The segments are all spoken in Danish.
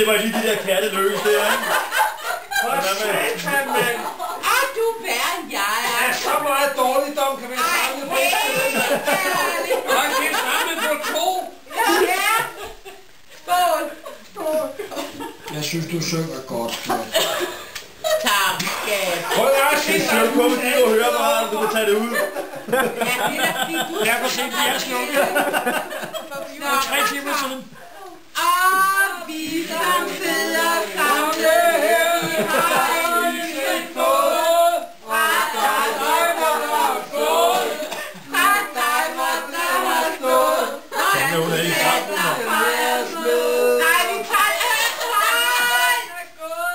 slipper lige de der katte løs der, ikke? For satan, mand! Er du værre end jeg er? Ja, så meget dårligdom kan man samle på et sted. Og han kan samle på 2. Ja! Skål! Jeg synes, du synger godt, Kjell. Tak, skat. Prøv at se, Det er jo kun fordi du hører bare, du kan tage det ud. Ja, det er fordi du... jeg kan se, at jeg slukker. For 3 timer siden. Og vi som sidder samlet her i hegnet på. Fra dig, hvor der har stået. Fra dig, hvor der har stået. Når hun er i kampen, nej, vi tager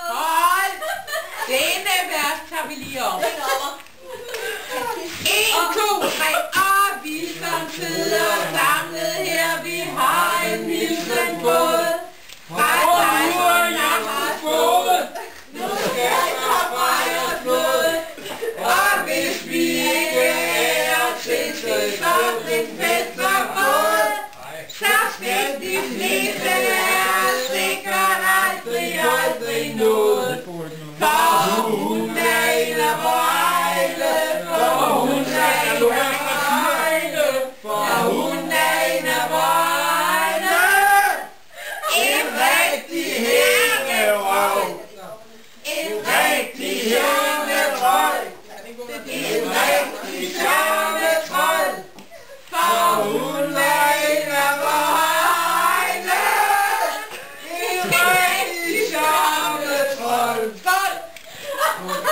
hold! Denne vers tager vi lige om. 1, 2, 3, og vi som sidder samlet her, vi har en hilsen fået. Fra dig, hvor der har stået. Nu skal jeg fra jer flået. Og hvis vi ikke er til som en fest og båd, så skal de fleste af os sikkert aldrig noget. For hun er en af vejle, for hun er en af vejle, for hun er en af vejle. En rigtig hængerøv, en rigtig hængerøv, en rigtig charmetrøj, for hun er en af vejle. En rigtig charmetrøj.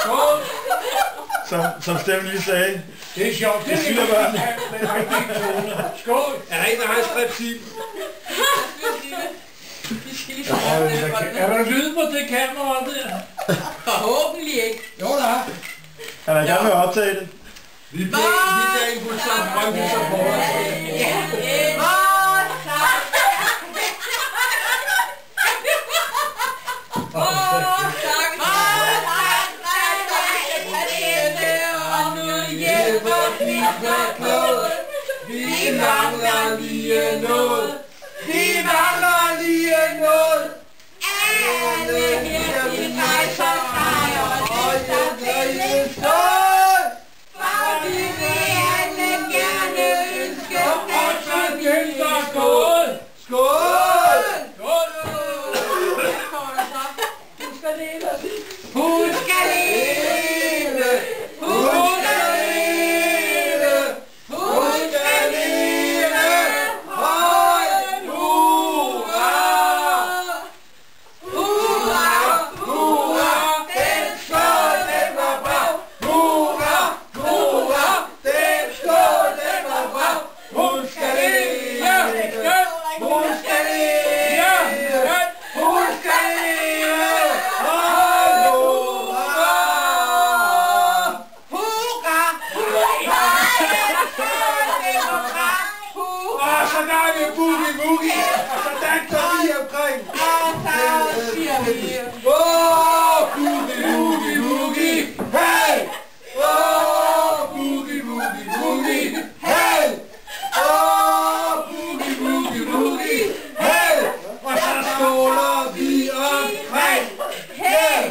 Skål! Som Steffen lige sagde. Det er sjovt. Det siger børn. Skål! Er der en, der har et strepsil? Er der lyd på det kamera der? Forhåbentlig ikke. Jo, der er. Han er i gang med at optage det. Vi bliver en på sådan en brøndviser på os. Vi mangler lige noget. Vi mangler lige noget. Alle her de rejser sig og det skål. For vi vil alle gerne ønske os en gylder skål. Skål! Skål! Husk at leve. Husk at leve. Husk at leve. Husk at leve. Høj! Hurra! Hurra! Hurra! Den skål, den var bra. Hurra! Hurra! Den skål, den var bra. Husk at leve. Husk at leve. Husk at leve. Høj! Hurra! Hurra! Og så der er vi boogie boogie, og så danser vi omkring. Boogie boogie boogie, hey! Boogie boogie boogie, hey! Boogie boogie boogie, hey! Og så skåler vi omkring. Hey!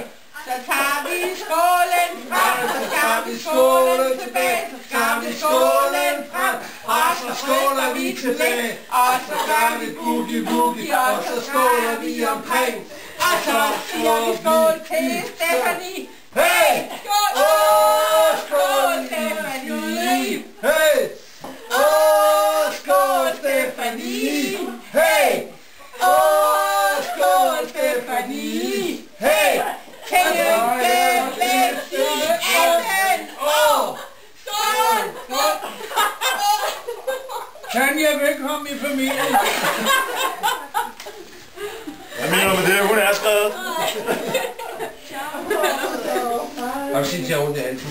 Så tager vi skålen frem, så skal vi skålen tilbage, så skal vi skålen frem, og så skåler vi tilbage, og så gør vi boogie boogie, og så skåler vi omkring, og så siger vi skål til Stephanie. Hey! Skål! Skål, Stephanie! Hey! Skål, Stephanie! Hey! Skål, Stephanie! Hey! Tillykke med de 18 år! Skål! Skål! Tanja, velkommen i familien. Hvad mener du med det? Hun er skrevet. Og sig til hun det altid.